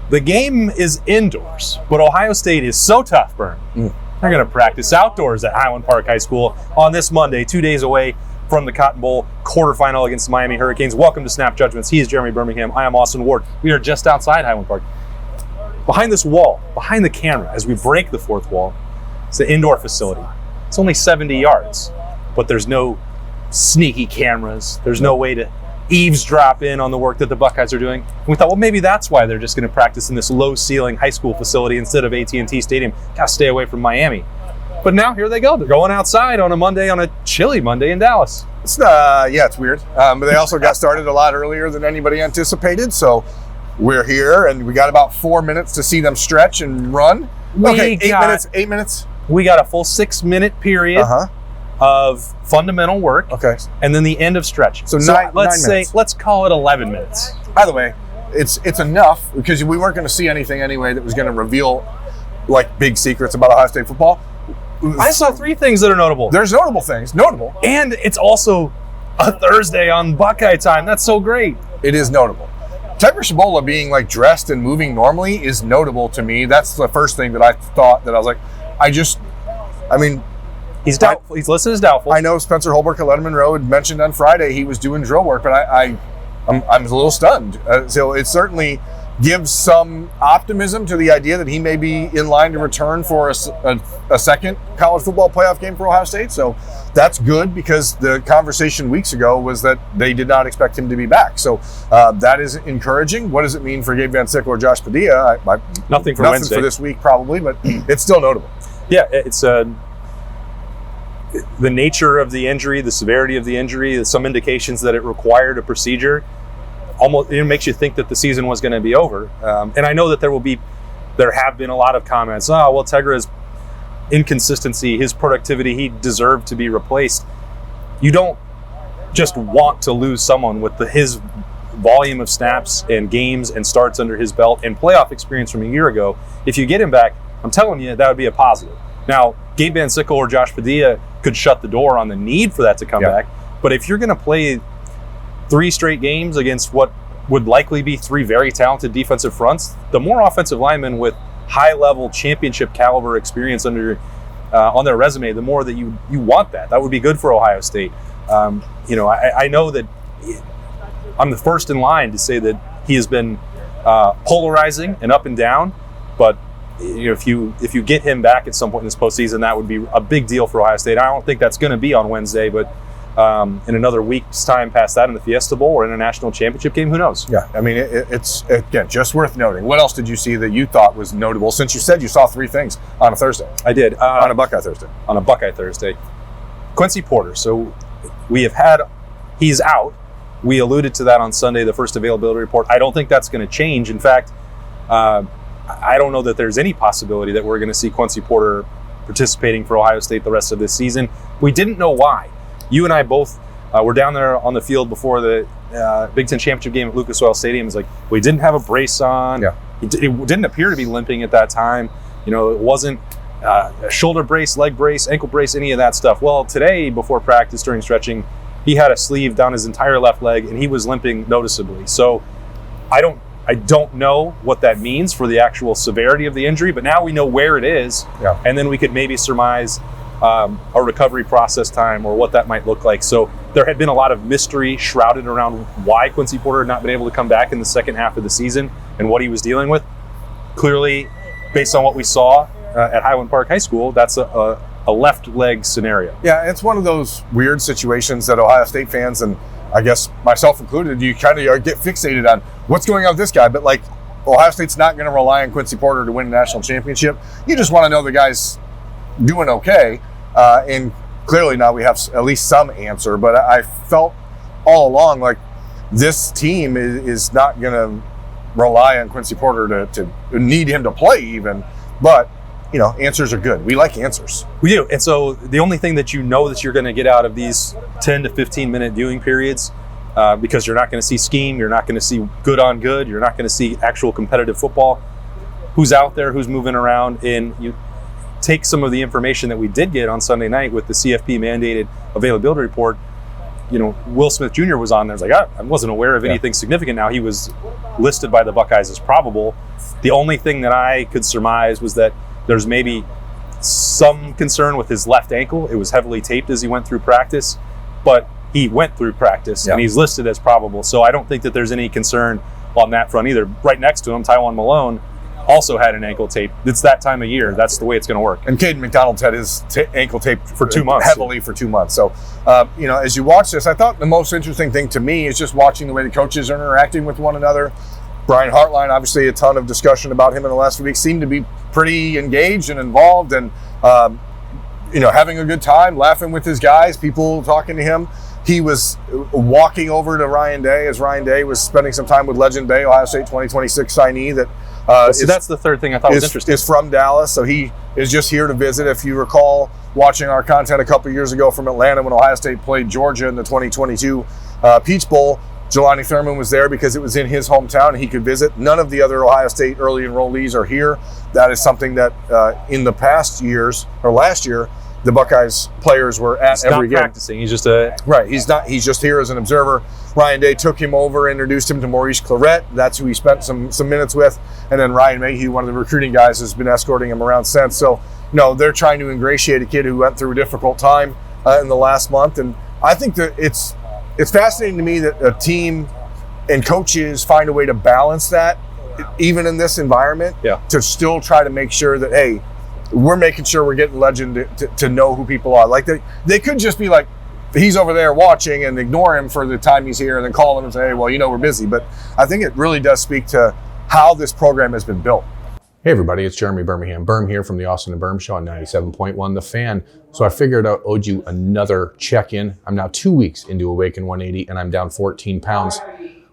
The game is indoors, but Ohio State is so tough, Birm. They're going to practice outdoors at Highland Park High School on this Monday, 2 days away from the Cotton Bowl quarterfinal against the Miami Hurricanes. Welcome to Snap Judgments. He is Jeremy Birmingham. I am Austin Ward. We are just outside Highland Park. Behind this wall, behind the camera, as we break the fourth wall, it's an indoor facility. It's only 70 yards, but there's no sneaky cameras. There's no way to eavesdrop in on the work that the Buckeyes are doing. And we thought, well, maybe that's why they're just going to practice in this low-ceiling high school facility instead of AT&T Stadium. Got to stay away from Miami. But now here they go. They're going outside on a Monday, on a chilly Monday in Dallas. It's weird. But they also got started a lot earlier than anybody anticipated. So we're here, and we got about 4 minutes to see them stretch and run. Okay, 8 minutes. We got a full 6-minute period of fundamental work, and then the end of stretching. So let's call it 11 minutes. By the way, it's enough because we weren't going to see anything anyway that was going to reveal like big secrets about Ohio State football. I saw 3 things that are notable. There's notable things, and it's also a Thursday on Buckeye time. That's so great. It is notable. Tiger Shabola being like dressed and moving normally is notable to me. That's the first thing that I thought that I was like, he's doubtful. He's listed as doubtful. I know Spencer Holbrook at Letterman Row had mentioned on Friday he was doing drill work, but I'm a little stunned. So it certainly gives some optimism to the idea that he may be in line to return for a second college football playoff game for Ohio State. So that's good because the conversation weeks ago was that they did not expect him to be back. So that is encouraging. What does it mean for Gabe Van Sickle or Josh Padilla? Nothing for Wednesday. For this week probably, but it's still notable. Yeah, it's the nature of the injury, the severity of the injury, some indications that it required a procedure. Almost, it makes you think that the season was going to be over. And I know that there have been a lot of comments. Oh, well, Tegra's inconsistency, his productivity, he deserved to be replaced. You don't just want to lose someone with his volume of snaps and games and starts under his belt and playoff experience from a year ago. If you get him back, I'm telling you, that would be a positive. Now, Gabe Van Sickle or Josh Padilla could shut the door on the need for that to come back. But if you're going to play 3 straight games against what would likely be 3 very talented defensive fronts, the more offensive linemen with high-level championship caliber experience on their resume, the more that you want that. That would be good for Ohio State. I know that I'm the first in line to say that he has been polarizing and up and down, but if you get him back at some point in this postseason, that would be a big deal for Ohio State. I don't think that's going to be on Wednesday, but in another week's time past that in the Fiesta Bowl or in a national championship game, who knows? Yeah, I mean, it's again, just worth noting. What else did you see that you thought was notable since you said you saw 3 things on a Thursday? I did. On a Buckeye Thursday. On a Buckeye Thursday. Quincy Porter. So he's out. We alluded to that on Sunday, the first availability report. I don't think that's going to change. In fact, I don't know that there's any possibility that we're going to see Quincy Porter participating for Ohio State the rest of this season. We didn't know why. You and I both were down there on the field before the Big Ten Championship game at Lucas Oil Stadium. It's like, we didn't have a brace on. Yeah. It didn't appear to be limping at that time. It wasn't a shoulder brace, leg brace, ankle brace, any of that stuff. Well, today, before practice, during stretching, he had a sleeve down his entire left leg, and he was limping noticeably. So I don't know what that means for the actual severity of the injury, but now we know where it is, and then we could maybe surmise a recovery process time or what that might look like. So there had been a lot of mystery shrouded around why Quincy Porter had not been able to come back in the second half of the season and what he was dealing with. Clearly, based on what we saw at Highland Park High School, that's a left leg scenario. Yeah, it's one of those weird situations that Ohio State fans, and I guess myself included, you kind of get fixated on what's going on with this guy, but like Ohio State's not going to rely on Quincy Porter to win a national championship. You just want to know the guy's doing okay, and clearly now we have at least some answer, but I felt all along like this team is not going to rely on Quincy Porter to need him to play even, but answers are good. We like answers. We do. And so the only thing that that you're going to get out of these 10 to 15 minute viewing periods, because you're not going to see scheme, you're not going to see good on good, you're not going to see actual competitive football, who's out there, who's moving around, and you take some of the information that we did get on Sunday night with the CFP mandated availability report. Will Smith Jr. was on there. I was like, I wasn't aware of anything significant. Now he was listed by the Buckeyes as probable. The only thing that I could surmise was that there's maybe some concern with his left ankle. It was heavily taped as he went through practice, but he went through practice and he's listed as probable. So I don't think that there's any concern on that front either. Right next to him, Tywan Malone also had an ankle tape. It's that time of year. That's the way it's going to work. And Caden McDonald's had his ankle taped for 2 months. Heavily for 2 months. So, as you watch this, I thought the most interesting thing to me is just watching the way the coaches are interacting with one another. Brian Hartline, obviously a ton of discussion about him in the last few weeks, seemed to be pretty engaged and involved and, having a good time, laughing with his guys, people talking to him. He was walking over to Ryan Day as Ryan Day was spending some time with Legend Bay, Ohio State 2026 signee that so that's the third thing I thought was interesting. Is from Dallas, so he is just here to visit. If you recall watching our content a couple years ago from Atlanta when Ohio State played Georgia in the 2022 Peach Bowl, Jelani Thurman was there because it was in his hometown and he could visit. None of the other Ohio State early enrollees are here. That is something that in the past years, or last year, the Buckeyes players were at every game. He's not practicing. He's just right. He's just here as an observer. Ryan Day took him over, introduced him to Maurice Clarett. That's who he spent some minutes with. And then Ryan Mayhew, one of the recruiting guys, has been escorting him around since. So, they're trying to ingratiate a kid who went through a difficult time in the last month. And I think that it's fascinating to me that a team and coaches find a way to balance that, even in this environment, to still try to make sure that, hey, we're making sure we're getting Legend to know who people are. Like they could just be like, he's over there watching and ignore him for the time he's here and then call him and say, hey, well, we're busy. But I think it really does speak to how this program has been built. Hey everybody, it's Jeremy Birmingham. Birm here from the Austin Birm Show on 97.1 The Fan. So I figured I owed you another check-in. I'm now 2 weeks into Awaken 180 and I'm down 14 pounds.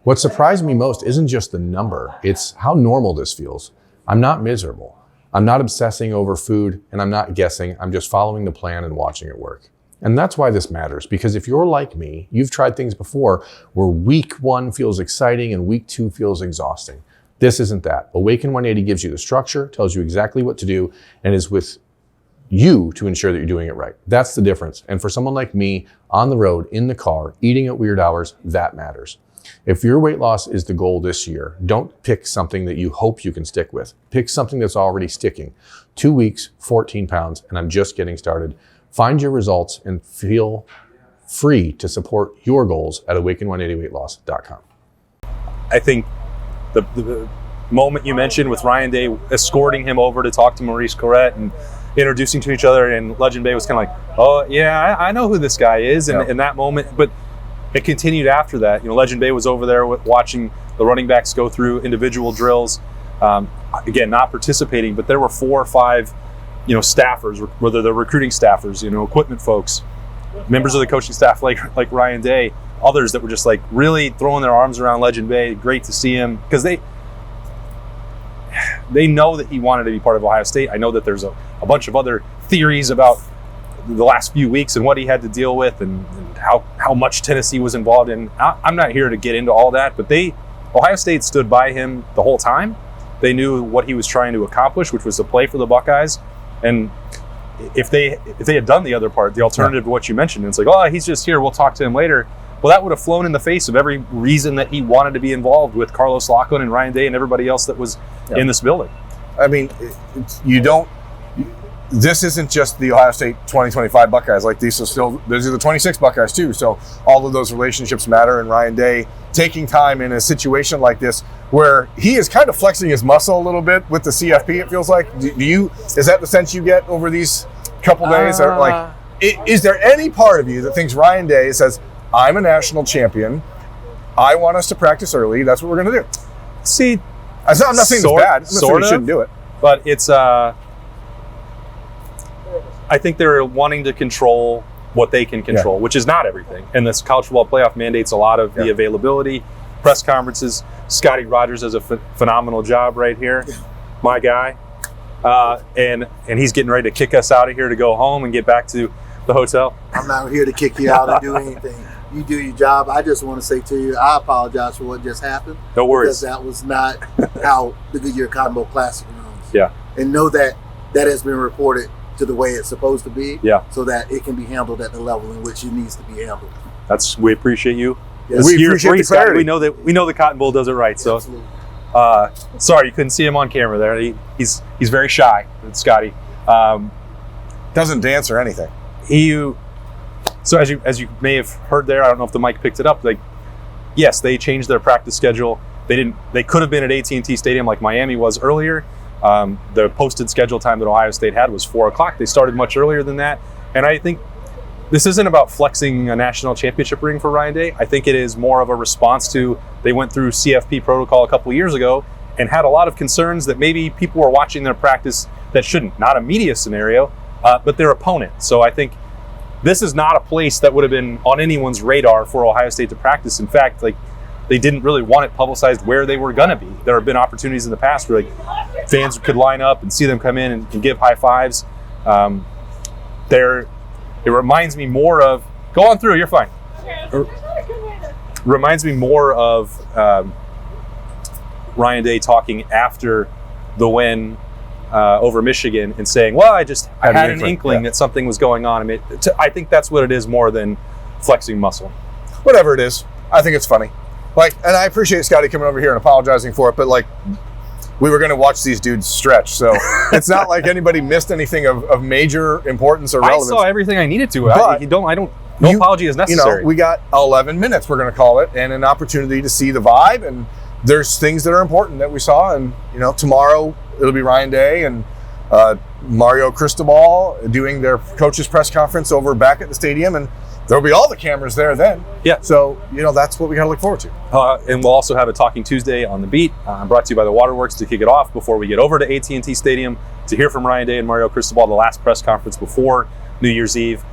What surprised me most isn't just the number, it's how normal this feels. I'm not miserable. I'm not obsessing over food and I'm not guessing. I'm just following the plan and watching it work. And that's why this matters, because if you're like me, you've tried things before where week 1 feels exciting and week 2 feels exhausting. This isn't that. Awaken 180 gives you the structure, tells you exactly what to do, and is with you to ensure that you're doing it right. That's the difference. And for someone like me, on the road, in the car, eating at weird hours, that matters. If your weight loss is the goal this year, don't pick something that you hope you can stick with. Pick something that's already sticking. 2 weeks, 14 pounds, and I'm just getting started. Find your results and feel free to support your goals at awaken180weightloss.com. I think the moment you mentioned with Ryan Day escorting him over to talk to Maurice Clarett and introducing to each other, and Legend Bay was kind of like, oh yeah, I know who this guy is, and in that moment, but it continued after that. Legend Bay was over there watching the running backs go through individual drills. Again, not participating, but there were 4 or 5, staffers, whether they're recruiting staffers, equipment folks, members of the coaching staff like Ryan Day, others that were just like really throwing their arms around Legend Bay. Great to see him because they know that he wanted to be part of Ohio State. I know that there's a bunch of other theories about the last few weeks and what he had to deal with and how much Tennessee was involved in. I'm not here to get into all that, but Ohio State stood by him the whole time. They knew what he was trying to accomplish, which was to play for the Buckeyes. And if they had done the other part, the alternative to what you mentioned, it's like, oh, he's just here, we'll talk to him later. Well, that would have flown in the face of every reason that he wanted to be involved with Carlos Lachlan and Ryan Day and everybody else that was in this building. I mean, this isn't just the Ohio State 2025 Buckeyes. Like these are the 26 Buckeyes too. So all of those relationships matter. And Ryan Day taking time in a situation like this where he is kind of flexing his muscle a little bit with the CFP, it feels like. Is that the sense you get over these couple days? Or is there any part of you that thinks Ryan Day says, I'm a national champion, I want us to practice early, that's what we're going to do? See, I'm not saying it's bad. I'm not saying we shouldn't do it. But it's, I think they're wanting to control what they can control, which is not everything. And this college football playoff mandates a lot of the availability, press conferences. Scotty Rogers does a phenomenal job right here, my guy. And he's getting ready to kick us out of here to go home and get back to the hotel. I'm not here to kick you out and do anything. You do your job. I just want to say to you, I apologize for what just happened. No worries. Because that was not how the Goodyear Cotton Bowl Classic runs. Yeah. And know that has been reported to the way it's supposed to be, so that it can be handled at the level in which it needs to be handled. We appreciate you. Yes. We Year appreciate three, the Scotty, clarity. we know the Cotton Bowl does it right. So, Absolutely. sorry you couldn't see him on camera there. He's very shy, Scotty. Doesn't dance or anything. So as you may have heard there, I don't know if the mic picked it up. Like, yes, they changed their practice schedule. They could have been at AT&T Stadium like Miami was earlier. The posted schedule time that Ohio State had was 4:00. They started much earlier than that, and I think this isn't about flexing a national championship ring for Ryan Day. I think it is more of a response to they went through CFP protocol a couple years ago and had a lot of concerns that maybe people were watching their practice that shouldn't. Not a media scenario, but their opponent. So I think this is not a place that would have been on anyone's radar for Ohio State to practice. In fact, like, they didn't really want it publicized where they were going to be. There have been opportunities in the past where like fans could line up and see them come in and give high fives. It reminds me more of, go on through, you're fine. Reminds me more of Ryan Day talking after the win over Michigan and saying, well, I had an inkling that something was going on. I mean, I think that's what it is more than flexing muscle. Whatever it is, I think it's funny. Like, and I appreciate Scotty coming over here and apologizing for it, but like, we were going to watch these dudes stretch, so it's not like anybody missed anything of major importance or relevance. I saw everything I needed to. But No apology is necessary. We got 11 minutes, we're going to call it, and an opportunity to see the vibe. And there's things that are important that we saw. And tomorrow it'll be Ryan Day and Mario Cristobal doing their coaches press conference over back at the stadium, and there'll be all the cameras there then. Yeah. So that's what we got to look forward to. And we'll also have a Talking Tuesday on the beat, brought to you by the Waterworks to kick it off before we get over to AT&T Stadium to hear from Ryan Day and Mario Cristobal, the last press conference before New Year's Eve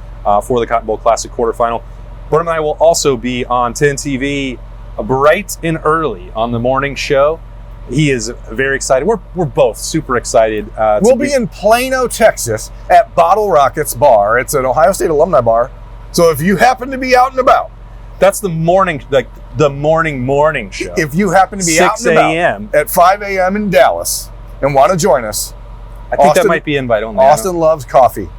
for the Cotton Bowl Classic quarterfinal. Burnham and I will also be on 10 TV bright and early on the morning show. He is very excited. We're both super excited. We'll be in Plano, Texas at Bottle Rockets Bar. It's an Ohio State alumni bar. So if you happen to be out and about, that's the morning show. If you happen to be out and about at 5 a.m. in Dallas and want to join us, I think that might be invite only. Austin loves coffee.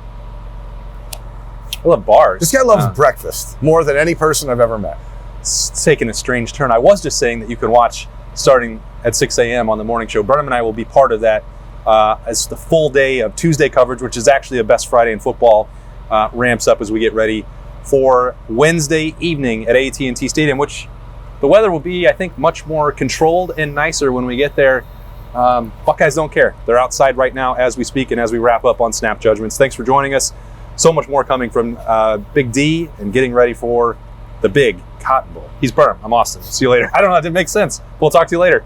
I love bars. This guy loves breakfast more than any person I've ever met. It's taken a strange turn. I was just saying that you can watch starting at 6 a.m. on the morning show. Burnham and I will be part of that as the full day of Tuesday coverage, which is actually a best Friday in football, ramps up as we get ready for Wednesday evening at AT&T Stadium, which the weather will be, I think, much more controlled and nicer when we get there. Buckeyes don't care. They're outside right now as we speak and as we wrap up on Snap Judgments. Thanks for joining us. So much more coming from Big D and getting ready for the big Cotton Bowl. He's Berm. I'm Austin. See you later. I don't know. That didn't make sense. We'll talk to you later.